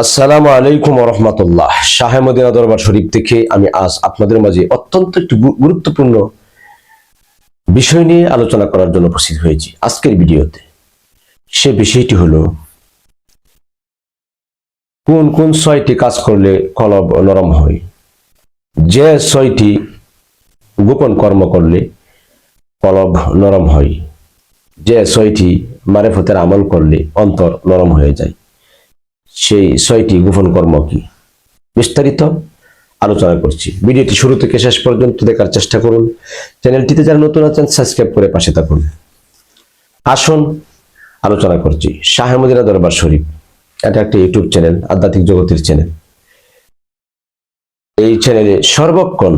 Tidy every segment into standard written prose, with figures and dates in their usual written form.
আসসালামু আলাইকুম ওয়া রাহমাতুল্লাহ। শাহে মদিনা দরবার শরীফ থেকে আমি আজ আপনাদের মাঝে অত্যন্ত একটি গুরুত্বপূর্ণ বিষয় নিয়ে আলোচনা করার জন্য উপস্থিত হয়েছি আজকের ভিডিওতে। সে বিষয়টি হলো কোন কোন 6টি কাজ করলে কলব নরম হয়, যে 6টি গোপন কর্ম করলে কলব নরম হয়, যে 6টি মারেফতের আমল করলে অন্তর নরম হয়ে যায়। সেই 6টি গোপন কর্ম কি, বিস্তারিত আলোচনা করছি। ভিডিওটি শুরু থেকে শেষ পর্যন্ত দেখার চেষ্টা করুন। চ্যানেলটিতে যারা নতুন আছেন সাবস্ক্রাইব করে পাশে থাকুন। আসুন আলোচনা করছি শাহে মদিনা দরবার শরীফ। এটা একটা ইউটিউব চ্যানেল, আধ্যাত্মিক জগতের চ্যানেল। এই চ্যানেলে সর্বক্ষণ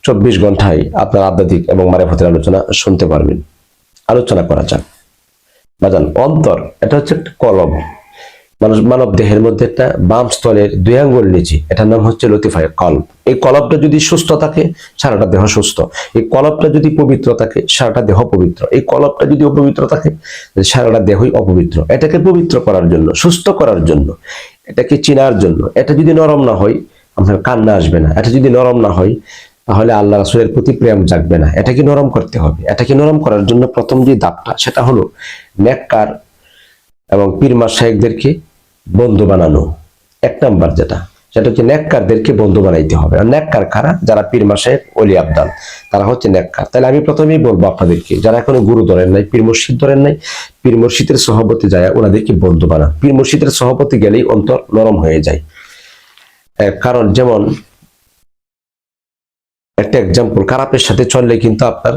24 ঘন্টায় আপনার আধ্যাত্মিক এবং মারেফতের আলোচনা শুনতে পারবেন। আলোচনা করা যাক। বাজান, অন্তর এটা হচ্ছে একটা কলব। মানব দেহের মধ্যে একটা বাম স্থলের 2 আঙ্গুল নিচে, এটার নাম হচ্ছে লতিফায়ে কলব। এই কলবটা যদি সুস্থ থাকে সারাটা দেহ সুস্থ। এই কলবটা যদি পবিত্র থাকে সারাটা দেহ পবিত্র। এই কলবটা যদি অপবিত্র থাকে সারাটা দেহই অপবিত্র। এটাকে পবিত্র করার জন্য, সুস্থ করার জন্য, এটাকে চেনার জন্য, এটা যদি নরম না হয় আপনার কান্না আসবে না। এটা যদি নরম না হয় তাহলে আল্লাহ রাসূলের প্রতি প্রেম জাগবে না। এটাকে নরম করতে হবে। এটাকে নরম করার জন্য প্রথম যে ধাপটা সেটা হলো নেককার এবং পীর মাশায়েখদেরকে বন্ধু বানানো। 1 নাম্বার যেটা, সেটা হচ্ছে নেককারদেরকে বন্ধু বানাইতে হবে। আর নেককার কারা? যারা পীর মাশায়েখ, ওলি আবদাল, তারা হচ্ছে নেককার। তাহলে আমি প্রথমেই বলবো আপনাদেরকে, যারা এখনো গুরু ধরেন নাই, পীর মুর্শিদ ধরেন নাই, পীর মুর্শিদের সহবতে যায় ওনাদেরকে বন্ধু বানান। পীর মুর্শিদের সহবতে গেলেই অন্তর নরম হয়ে যায়। কারণ যেমন একটা এক্সাম্পল, কারাপের সাথে চললে কিন্তু আপনার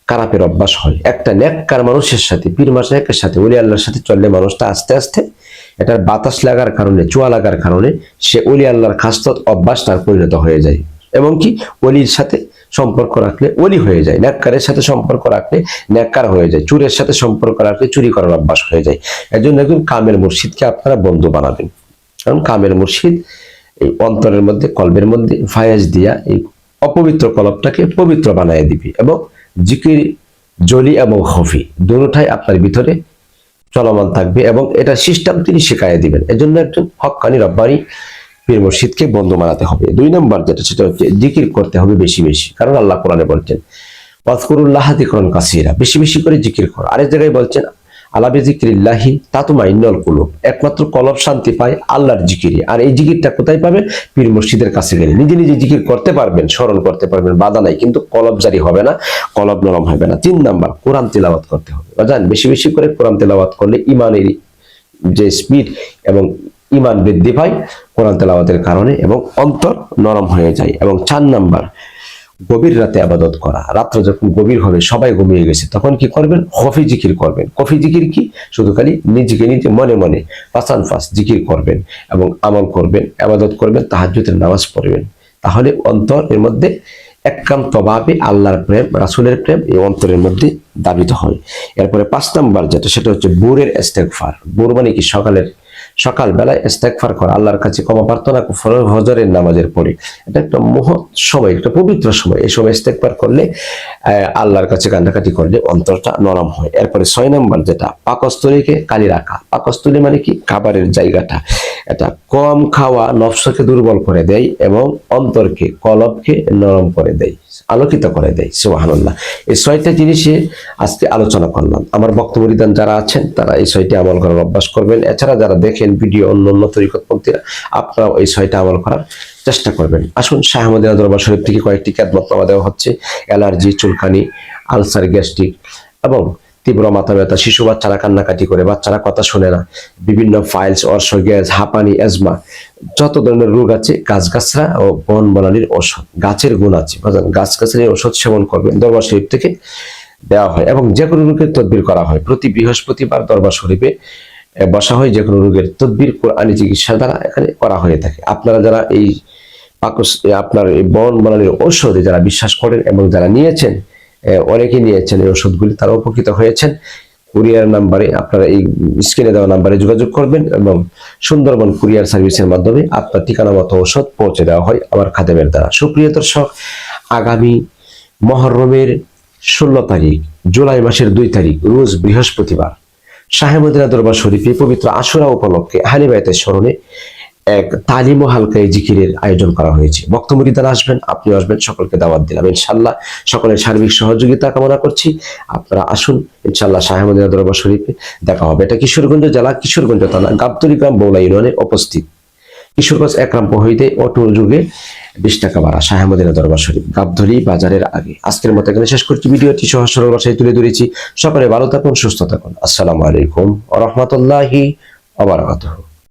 কারাপের অভ্যাস হয়। একটা নেককার মানুষের সাথে, পীর মাশায়েখের সাথে, ওলি আল্লাহর সাথে চললে মানুষটা আস্তে আস্তে এটার বাতাস লাগার কারণে, চুয়া লাগার কারণে সে ওলি আল্লাহর খাসলত অভ্যাস তার পরিণত হয়ে যায়। এবং কি ওলির সাথে সম্পর্ক রাখলে ওলি হয়ে যায়, নেককারের সাথে সম্পর্ক রাখলে নেককার হয়ে যায়, চুরের সাথে সম্পর্ক রাখলে চুরি করার অভ্যাস হয়ে যায়। এর জন্য একজন কামেল মুর্শিদকে আপনারা বন্ধু বানাবেন। কারণ কামেল মুর্শিদ এই অন্তরের মধ্যে, কলবের মধ্যে ফায়েজ দিয়া এই অপবিত্র কলবটাকে পবিত্র বানিয়ে দিবে। এবং জিকির জলি এবং খফি দুটোটাই আপনার ভিতরে চলমান থাকবে এবং এটা সিস্টেম তিনি শিখাইয়া দিবেন। এজন্য একজন হক্কানি রব্বানি পীর মুর্শিদকে বন্ধু বানাতে হবে। 2 নম্বর যেটা, সেটা হচ্ছে জিকির করতে হবে বেশি বেশি। কারণ আল্লাহ কোরআনে বলছেন ওয়াজকুরুল্লাহ যিকরান কাসীরা, বেশি বেশি করে জিকির করো। আরেক জায়গায় বলছেন আলা বিযিকরিল্লাহি তাতমাইন্নুল কুলুব, একমাত্র কলব শান্তি পায় আল্লাহর জিকিরে। আর এই জিকিরটা কোথায় পাবেন? পীর মুর্শিদের কাছে গেলে। নিজে নিজে জিকির করতে পারবেন, স্মরণ করতে পারবেন, বাধা নাই, কিন্তু কলব জারি হবে না, কলব নরম হবে না। 3 নাম্বার, কোরআন তিলাওয়াত করতে হবে। জানেন, বেশি বেশি করে কোরআন তিলাওয়াত করলে ইমানের যে স্পিড এবং ইমান বৃদ্ধি পায় কোরআন তেলাওয়াতের কারণে, এবং অন্তর নরম হয়ে যায়। এবং 4 নাম্বার, গভীর রাতে আবাদত করা। রাত্র যখন গভীর হবে, সবাই ঘুমিয়ে গেছে, তখন কি করবেন? খফি জিকির করবেন। খফি জিকির কি? শুধু খালি নিজেকে নিজে মনে মনে ফাসান ফাস জিকির করবেন এবং আমল করবেন, আবাদত করবেন, তাহাজ্জুদের নামাজ পড়বেন। তাহলে অন্তরের মধ্যে একান্তভাবে আল্লাহর প্রেম, রাসূলের প্রেম এই অন্তরের মধ্যে দাবিত হয়। এরপরে 5 নাম্বার যেটা, সেটা হচ্ছে ভোরের ইস্তেগফার। ভোর মানে কি? সকালবেলায় ইস্তেগফার করা, আল্লাহর কাছে ক্ষমা প্রার্থনা, ফজরের নামাজের পরে। এটা একটা মহৎ সময়, একটা পবিত্র সময়। এই সময় ইস্তেগফার করলে, আল্লাহর কাছে কান্নাকাটি করলে অন্তরটা নরম হয়। এরপরে 6 নম্বর যেটা, পাকস্থলীকে কালি রাখা। পাকস্থলী মানে কি? খাবারের জায়গাটা। এটা কম খাওয়া নফসকে দুর্বল করে দেয় এবং অন্তরকে, কলবকে নরম করে দেয়, আলোকিত করে দেয়। সুবহানাল্লাহ। এই 6টা জিনিসে আজকে আলোচনা করলাম। আমার বক্তব্যদান যারা আছেন তারা এই 6টি আমল করার অভ্যাস করবেন। এছাড়া যারা দেখেন ভিডিও অন্য তরিকতপন্থীরা, আপনারা এই 6টা আমল করার চেষ্টা করবেন। আসুন, শাহে মদিনা দরবার শরীফ থেকে কয়েকটি খেদমতনামা দেওয়া হচ্ছে। অ্যালার্জি, চুলকানি, আলসার, গ্যাস্ট্রিক এবং তীব্র মাথা ব্যথা, শিশু বাচ্চারা কান্নাকাটি করে, বাচ্চারা কথা শোনে না, বিভিন্ন ফাইলস, অর্শ, গ্যাস, হাঁপানি, এজমা, যত ধরনের রোগ আছে, গাছগাছরা ও বন বনানীর ঔষধ, গাছের গুণ আছে, গাছগাছালির ঔষধ সেবন করবেন। দরবার শরীফ থেকে দেওয়া হয় এবং যে কোনো রোগের তদবির করা হয়। প্রতি বৃহস্পতিবার দরবার শরীফে বসা হয়। যে কোনো রোগের তদবির কোরআনী চিকিৎসা দ্বারা এখানে করা হয়ে থাকে। আপনারা যারা এই আপনার এই বন বনানীর ঔষধে যারা বিশ্বাস করেন এবং যারা নিয়েছেন, অনেকে নিয়েছেন এই ওষুধগুলি, তারা উপকৃত হয়েছেন, কুরিয়ার নাম্বারে, আপনারা এই স্ক্রিনে দেওয়া নাম্বারে যোগাযোগ করবেন এবং সুন্দরবন কুরিয়ার সার্ভিসের মাধ্যমে আপনার ঠিকানা মতো ওষুধ পৌঁছে দেওয়া হয় আমার খাদেমের দ্বারা। সুপ্রিয় দর্শক, আগামী মুহররমের 16 তারিখ, জুলাই মাসের 2 তারিখ রোজ বৃহস্পতিবার শাহে মদিনা দরবার শরীফে পবিত্র আশুরা উপলক্ষে আহলে বাইতের স্মরণে এক তালিম ও হালকায় জিকিরের আয়োজন করা হয়েছে। বক্তা মুরিদান আসবেন, আপনি আসবেন, সকলকে দাওয়াত দিলাম ইনশাল্লাহ। সকলের সার্বিক সহযোগিতা কামনা করছি। আপনারা আসুন ইনশাল্লাহ শাহে মদিনা দরবার শরীফে দেখা হবে। এটা কিশোরগঞ্জ জেলা, কিশোরগঞ্জ থানা, গাবতলী গ্রাম, বৌলা ইউনিয়নে অবস্থিত। কিশোরগঞ্জ ১ রামপুর হইতে অটো যুগে 20 টাকা ভাড়া, শাহে মদিনা দরবার শরীফ, গাবতলী বাজারের আগে। আজকের মতো এখানে শেষ করছি। ভিডিওটি সহজ সরল ভাষায় তুলে ধরেছি। সকলে ভালো থাকুন, সুস্থ থাকুন। আসসালামু আলাইকুম ওয়া রাহমাতুল্লাহি ওয়া বারাকাতুহু।